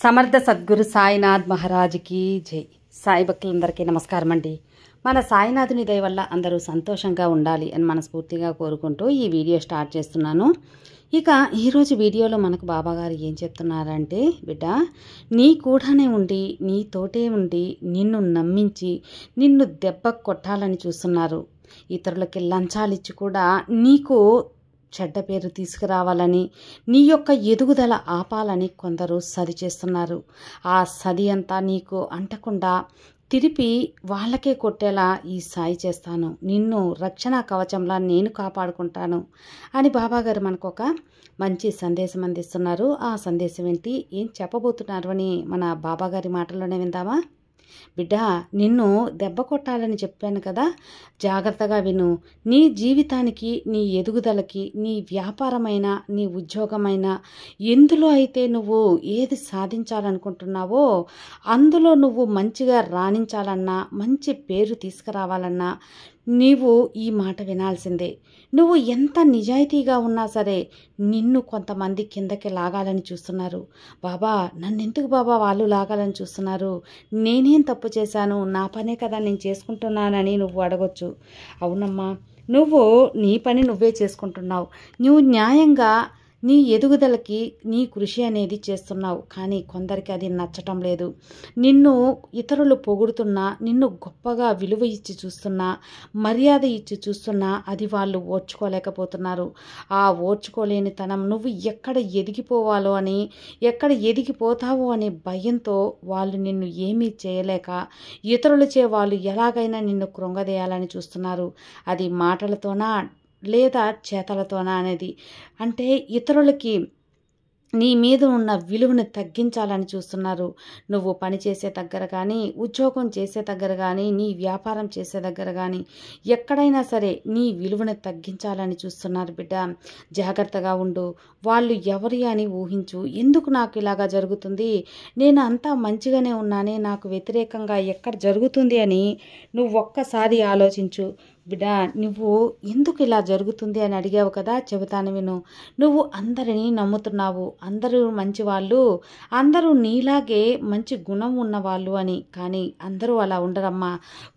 సమర్థ సద్గురు సాయినాథ్ మహారాజ్కి జై. సాయి భక్తులందరికీ నమస్కారం అండి. మన సాయినాథుని దయ వల్ల అందరూ సంతోషంగా ఉండాలి అని మనస్ఫూర్తిగా కోరుకుంటూ ఈ వీడియో స్టార్ట్ చేస్తున్నాను. ఇక ఈరోజు వీడియోలో మనకు బాబాగారు ఏం చెప్తున్నారంటే, బిడ్డ నీ కూడానే ఉండి నీతోటే ఉండి నిన్ను నమ్మించి నిన్ను దెబ్బ కొట్టాలని చూస్తున్నారు. ఇతరులకి లంచాలిచ్చి కూడా నీకు చెడ్డ పేరు తీసుకురావాలని, నీ యొక్క ఎదుగుదల ఆపాలని కొందరు సది చేస్తున్నారు. ఆ సది అంతా నీకు అంటకుండా తిరిపి వాళ్ళకే కొట్టేలా ఈ సాయి చేస్తాను, నిన్ను రక్షణ కవచంలా నేను కాపాడుకుంటాను అని బాబాగారు మనకు ఒక మంచి సందేశం అందిస్తున్నారు. ఆ సందేశం ఏంటి, ఏం చెప్పబోతున్నారు అని మన బాబాగారి మాటల్లోనే విందామా. బిడ్డ, నిన్ను దెబ్బ కొట్టాలని చెప్పాను కదా, జాగ్రత్తగా విను. నీ జీవితానికి, నీ ఎదుగుదలకి, నీ వ్యాపారమైన, నీ ఉద్యోగమైన, ఎందులో అయితే నువ్వు ఏది సాధించాలనుకుంటున్నావో అందులో నువ్వు మంచిగా రాణించాలన్నా, మంచి పేరు తీసుకురావాలన్నా నీవు ఈ మాట వినాల్సిందే. నువ్వు ఎంత నిజాయితీగా ఉన్నా సరే నిన్ను కొంతమంది కిందకి లాగాలని చూస్తున్నారు. బాబా నన్నెందుకు బాబా వాళ్ళు లాగాలని చూస్తున్నారు, నేనేం తప్పు చేశాను, నా పనే కదా నేను చేసుకుంటున్నానని నువ్వు అడగొచ్చు. అవునమ్మా, నువ్వు నీ పని నువ్వే చేసుకుంటున్నావు. నువ్వు న్యాయంగా నీ ఎదుగుదలకి నీ కృషి అనేది చేస్తున్నావు. కానీ కొందరికి అది నచ్చటం లేదు. నిన్ను ఇతరులు పొగుడుతున్నా, నిన్ను గొప్పగా విలువ ఇచ్చి చూస్తున్నా, మర్యాద ఇచ్చి చూస్తున్నా అది వాళ్ళు ఓర్చుకోలేకపోతున్నారు. ఆ ఓర్చుకోలేని తనం నువ్వు ఎక్కడ ఎదిగిపోవాలో అని, ఎక్కడ ఎదిగిపోతావో అనే భయంతో వాళ్ళు నిన్ను ఏమీ చేయలేక ఇతరులచే వాళ్ళు ఎలాగైనా నిన్ను కృంగదీయాలని చూస్తున్నారు. అది మాటలతోనా లేదా చేతలతోనా అనేది, అంటే ఇతరులకి నీ మీద ఉన్న విలువను తగ్గించాలని చూస్తున్నారు. నువ్వు పని చేసే దగ్గర కానీ, ఉద్యోగం చేసే దగ్గర కానీ, నీ వ్యాపారం చేసే దగ్గర కానీ ఎక్కడైనా సరే నీ విలువను తగ్గించాలని చూస్తున్నారు. బిడ్డ జాగ్రత్తగా ఉండు. వాళ్ళు ఎవరి అని ఊహించు. ఎందుకు నాకు ఇలాగా జరుగుతుంది, నేను అంతా మంచిగానే ఉన్నానే, నాకు వ్యతిరేకంగా ఎక్కడ జరుగుతుంది అని నువ్వు ఒక్కసారి ఆలోచించు. బిడ్డ, నువ్వు ఎందుకు ఇలా జరుగుతుంది అని అడిగావు కదా, చెబుతాను విను. నువ్వు అందరినీ నమ్ముతున్నావు, అందరూ మంచివాళ్ళు, అందరూ నీలాగే మంచి గుణం ఉన్నవాళ్ళు అని. కానీ అందరూ అలా ఉండరమ్మా.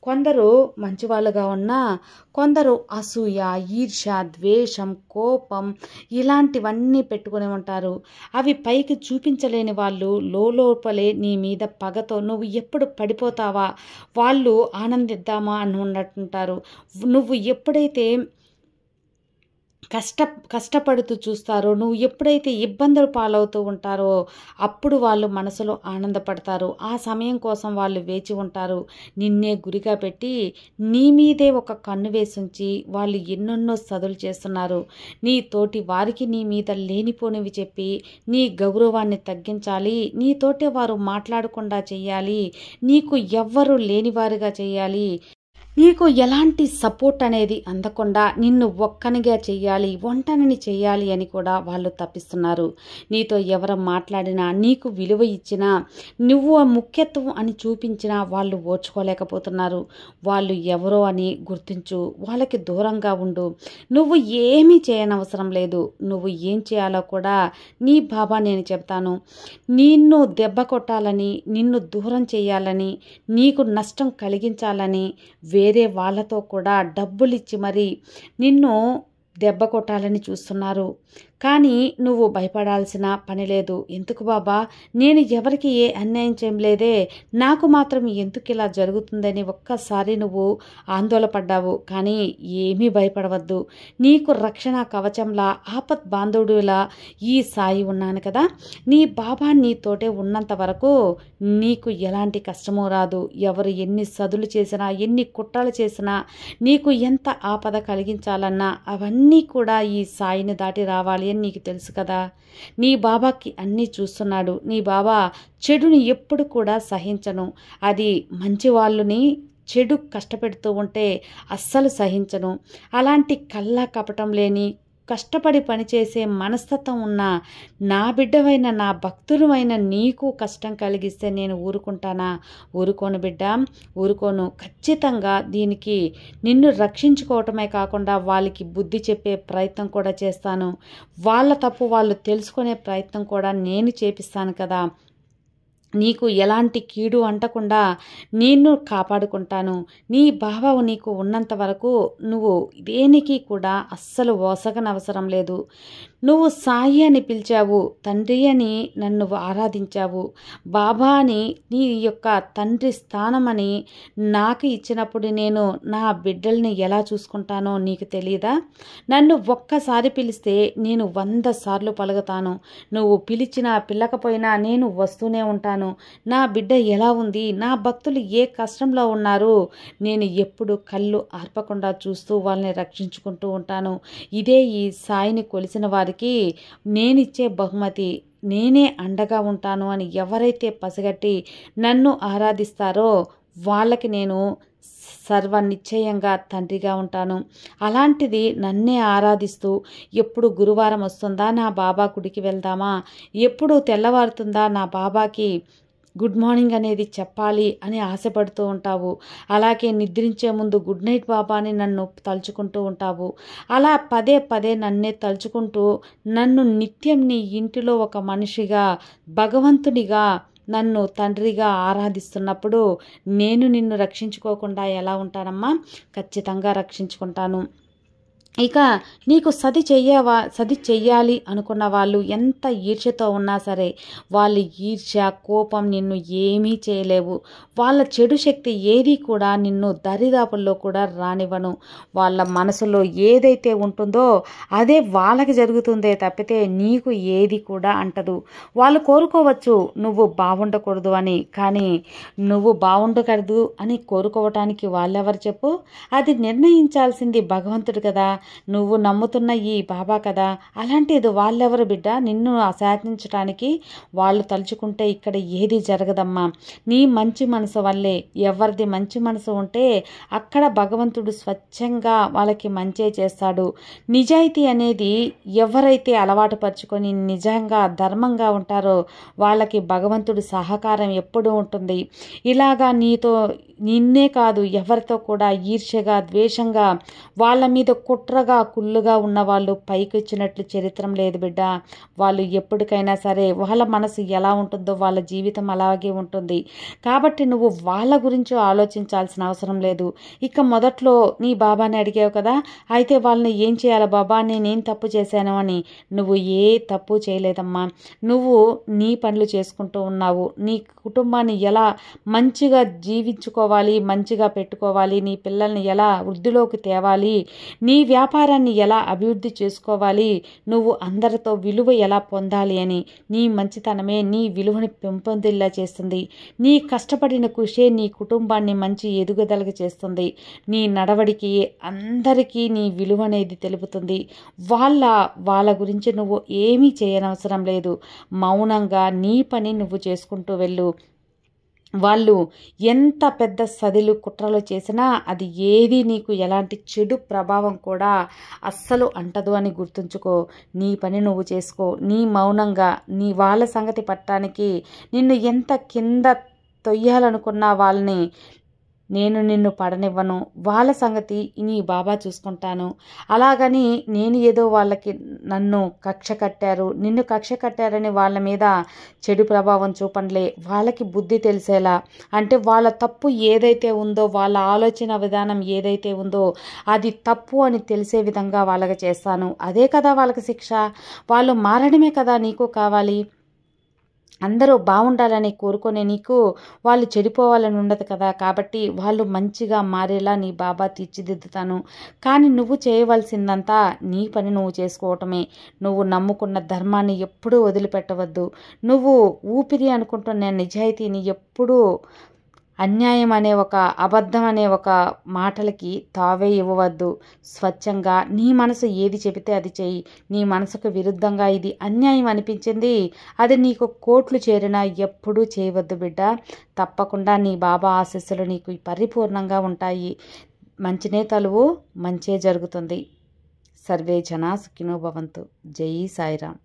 కొందరు మంచివాళ్ళుగా ఉన్నా కొందరు అసూయ, ఈర్ష, ద్వేషం, కోపం ఇలాంటివన్నీ పెట్టుకుని ఉంటారు. అవి పైకి చూపించలేని వాళ్ళు లోపలే నీ మీద పగతో నువ్వు ఎప్పుడు పడిపోతావా, వాళ్ళు ఆనందిద్దామా అని ఉన్నట్టుంటారు. నువ్వు ఎప్పుడైతే కష్టపడుతూ చూస్తారో, నువ్వు ఎప్పుడైతే ఇబ్బందులు పాలవుతూ ఉంటారో అప్పుడు వాళ్ళు మనసులో ఆనందపడతారు. ఆ సమయం కోసం వాళ్ళు వేచి ఉంటారు. నిన్నే గురిగా పెట్టి నీ మీదే ఒక కన్ను వేసుంచి వాళ్ళు ఎన్నెన్నో సదులు చేస్తున్నారు. నీ తోటి వారికి నీ మీద లేనిపోనివి చెప్పి నీ గౌరవాన్ని తగ్గించాలి, నీతోటే వారు మాట్లాడకుండా చెయ్యాలి, నీకు ఎవ్వరూ లేనివారుగా చెయ్యాలి, నీకు ఎలాంటి సపోర్ట్ అనేది అందకుండా నిన్ను ఒక్కనిగా చెయ్యాలి, ఒంటరిని చెయ్యాలి అని కూడా వాళ్ళు తప్పిస్తున్నారు. నీతో ఎవరు మాట్లాడినా, నీకు విలువ ఇచ్చినా, నువ్వు ముఖ్యత్వం అని చూపించినా వాళ్ళు ఓర్చుకోలేకపోతున్నారు. వాళ్ళు ఎవరో అని గుర్తించు, వాళ్ళకి దూరంగా ఉండు. నువ్వు ఏమీ చేయనవసరం లేదు. నువ్వు ఏం చేయాలో కూడా నీ బాబా నేను చెప్తాను. నిన్ను దెబ్బ కొట్టాలని, నిన్ను దూరం చేయాలని, నీకు నష్టం కలిగించాలని వేరే వాళ్ళతో కూడా డబ్బులిచ్చి మరి నిన్ను దెబ్బ కొట్టాలని చూస్తున్నారు. కానీ నువ్వు భయపడాల్సిన పని లేదు. ఎందుకు బాబా, నేను ఎవరికి ఏ అన్యాయం చేయలేదే, నాకు మాత్రం ఎందుకు ఇలా జరుగుతుందని ఒక్కసారి నువ్వు ఆందోళన పడ్డావు. కానీ ఏమీ భయపడవద్దు. నీకు రక్షణ కవచంలా, ఆపత్ బాంధవుడిలా ఈ సాయి ఉన్నాను కదా. నీ బాబా నీతోటే ఉన్నంత వరకు నీకు ఎలాంటి కష్టమూ రాదు. ఎవరు ఎన్ని సదులు చేసినా, ఎన్ని కుట్రలు చేసినా, నీకు ఎంత ఆపద కలిగించాలన్నా అవన్నీ కూడా ఈ సాయిని దాటి రావాలి అని నీకు తెలుసు కదా. నీ బాబాకి అన్నీ చూస్తున్నాడు. నీ బాబా చెడుని ఎప్పుడు కూడా సహించను. అది మంచి వాళ్ళని చెడు కష్టపెడుతూ ఉంటే అస్సలు సహించను. అలాంటి కల్లా కపటం లేని కష్టపడి పనిచేసే మనస్తత్వం ఉన్న నా బిడ్డవైన, నా భక్తులమైన నీకు కష్టం కలిగిస్తే నేను ఊరుకుంటానా? ఊరుకోను బిడ్డ, ఊరుకోను. ఖచ్చితంగా దీనికి నిన్ను రక్షించుకోవటమే కాకుండా వాళ్ళకి బుద్ధి చెప్పే ప్రయత్నం కూడా చేస్తాను. వాళ్ళ తప్పు వాళ్ళు తెలుసుకునే ప్రయత్నం కూడా నేను చేపిస్తాను కదా. నీకు ఎలాంటి కీడు అంటకుండా నిన్ను కాపాడుకుంటాను. నీ బావ నీకు ఉన్నంత వరకు నువ్వు దేనికి కూడా అస్సలు వసగనవసరం లేదు. నువ్వు సాయి అని పిలిచావు, తండ్రి అని నన్ను ఆరాధించావు, బాబా అని నీ యొక్క తండ్రి స్థానమని నాకు ఇచ్చినప్పుడు నేను నా బిడ్డల్ని ఎలా చూసుకుంటానో నీకు తెలియదా? నన్ను ఒక్కసారి పిలిస్తే నేను 100 సార్లు పలుకుతాను. నువ్వు పిలిచినా పిల్లకపోయినా నేను వస్తూనే ఉంటాను. నా బిడ్డ ఎలా ఉంది, నా భక్తులు ఏ కష్టంలో ఉన్నారు, నేను ఎప్పుడు కళ్ళు ఆర్పకుండా చూస్తూ వాళ్ళని రక్షించుకుంటూ ఉంటాను. ఇదే ఈ సాయిని కొలిసిన వారికి నేనిచ్చే బహుమతి. నేనే అండగా ఉంటాను అని ఎవరైతే పసిగట్టి నన్ను ఆరాధిస్తారో వాళ్ళకి నేను సర్వనిశ్చయంగా తండ్రిగా ఉంటాను. అలాంటిది నన్నే ఆరాధిస్తూ ఎప్పుడు గురువారం వస్తుందా నా బాబా గుడికి వెళ్దామా, ఎప్పుడు తెల్లవారుతుందా నా బాబాకి గుడ్ మార్నింగ్ అనేది చెప్పాలి అని ఆశపడుతూ ఉంటావు. అలాగే నిద్రించే ముందు గుడ్ నైట్ బాబా అని నన్ను తలుచుకుంటూ ఉంటావు. అలా పదే పదే నన్నే తలుచుకుంటూ నన్ను నిత్యం నీ ఇంటిలో ఒక మనిషిగా, భగవంతునిగా, నన్ను తండ్రిగా ఆరాధిస్తున్నప్పుడు నేను నిన్ను రక్షించుకోకుండా ఎలా ఉంటానమ్మా? ఖచ్చితంగా రక్షించుకుంటాను. ఇక నీకు సది చెయ్యాలి అనుకున్న వాళ్ళు ఎంత ఈర్ష్యతో ఉన్నా సరే వాళ్ళు ఈర్ష్య, కోపం నిన్ను ఏమీ చేయలేవు. వాళ్ళ చెడు శక్తి ఏది కూడా నిన్ను దరిదాపుల్లో కూడా రానివ్వను. వాళ్ళ మనసులో ఏదైతే ఉంటుందో అదే వాళ్ళకి జరుగుతుందే తప్పితే నీకు ఏది కూడా అంటదు. వాళ్ళు కోరుకోవచ్చు నువ్వు బాగుండకూడదు అని, కానీ నువ్వు బాగుండకూడదు అని కోరుకోవటానికి వాళ్ళెవరు చెప్పు? అది నిర్ణయించాల్సింది భగవంతుడు కదా, నువ్వు నమ్ముతున్న ఈ బాబా కదా. అలాంటిది వాళ్ళెవరు బిడ్డ నిన్ను శాసించడానికి? వాళ్ళు తలుచుకుంటే ఇక్కడ ఏది జరగదమ్మా. నీ మంచి మనసు వల్లే. ఎవరిది మంచి మనసు ఉంటే అక్కడ భగవంతుడు స్వచ్ఛంగా వాళ్ళకి మంచే చేస్తాడు. నిజాయితీ అనేది ఎవరైతే అలవాటు పరుచుకొని నిజంగా ధర్మంగా ఉంటారో వాళ్ళకి భగవంతుడి సహకారం ఎప్పుడూ ఉంటుంది. ఇలాగా నిన్నే కాదు ఎవరితో కూడా ఈర్ష్యగా, ద్వేషంగా, వాళ్ళ మీద కుట్రగా, కుళ్ళుగా ఉన్న వాళ్ళు పైకి వచ్చినట్లు చరిత్రం లేదు బిడ్డ. వాళ్ళు ఎప్పటికైనా సరే వాళ్ళ మనసు ఎలా ఉంటుందో వాళ్ళ జీవితం అలాగే ఉంటుంది. కాబట్టి నువ్వు వాళ్ళ గురించి ఆలోచించాల్సిన అవసరం లేదు. ఇక మొదట్లో నీ బాబాని అడిగావు కదా, అయితే వాళ్ళని ఏం చేయాలి బాబా, నేనేం తప్పు చేశాను అని. నువ్వు ఏ తప్పు చేయలేదమ్మా. నువ్వు నీ పనులు చేసుకుంటూ ఉన్నావు. నీ కుటుంబాన్ని ఎలా మంచిగా జీవించుకోవాలి, మంచిగా పెట్టుకోవాలి, నీ పిల్లల్ని ఎలా వృద్ధిలోకి తేవాలి, నీ వ్యాపారాన్ని ఎలా అభివృద్ధి చేసుకోవాలి, నువ్వు అందరితో విలువ ఎలా పొందాలి అని నీ మంచితనమే నీ విలువని పెంపొందేలా చేస్తుంది. నీ కష్టపడిన కృషే నీ కుటుంబాన్ని మంచి ఎదుగుదలకు చేస్తుంది. నీ నడవడికి అందరికీ నీ విలువ అనేది తెలుపుతుంది. వాళ్ళ గురించి నువ్వు ఏమీ చేయనవసరం లేదు. మౌనంగా నీ పని నువ్వు చేసుకుంటూ వెళ్ళు. వాళ్ళు ఎంత పెద్ద సదిలు కుట్రలు చేసినా అది ఏది నీకు ఎలాంటి చెడు ప్రభావం కూడా అస్సలు అంటదు అని గుర్తుంచుకో. నీ పని నువ్వు చేసుకో. నీ మౌనంగా నీ వాళ్ళ సంగతి పట్టడానికి నిన్ను ఎంత కింద తొయ్యాలనుకున్నా వాళ్ళని నేను నిన్ను పడనివ్వను. వాళ్ళ సంగతి నీ బాబా చూసుకుంటాను. అలాగని నేను ఏదో వాళ్ళకి నన్ను కక్ష కట్టారు, నిన్ను కక్ష కట్టారని వాళ్ళ మీద చెడు ప్రభావం చూపండిలే. వాళ్ళకి బుద్ధి తెలిసేలా, అంటే వాళ్ళ తప్పు ఏదైతే ఉందో, వాళ్ళ ఆలోచన విధానం ఏదైతే ఉందో అది తప్పు అని తెలిసే విధంగా వాళ్ళకి చేస్తాను. అదే కదా వాళ్ళకి శిక్ష. వాళ్ళు మారడమే కదా నీకు కావాలి. అందరూ బాగుండాలని కోరుకునే నీకు వాళ్ళు చెడిపోవాలని ఉండదు కదా. కాబట్టి వాళ్ళు మంచిగా మారేలా నీ బాబా తీర్చిదిద్దుతాను. కానీ నువ్వు చేయవలసిందంతా నీ పని నువ్వు చేసుకోవటమే. నువ్వు నమ్ముకున్న ధర్మాన్ని ఎప్పుడూ వదిలిపెట్టవద్దు. నువ్వు ఊపిరి అనుకుంటున్న నిజాయితీని ఎప్పుడూ అన్యాయం అనే ఒక అబద్ధం అనే ఒక మాటలకి తావే ఇవ్వవద్దు. స్వచ్ఛంగా నీ మనసు ఏది చెబితే అది చెయ్యి. నీ మనసుకు విరుద్ధంగా ఇది అన్యాయం అనిపించింది, అది నీకు కోట్లు చేరినా ఎప్పుడూ చేయవద్దు బిడ్డ. తప్పకుండా నీ బాబా ఆశీస్సులు నీకు పరిపూర్ణంగా ఉంటాయి. మంచినే తలువు, మంచే జరుగుతుంది. సర్వే జనా సుఖినో భవంతు. జై సాయిరామ్.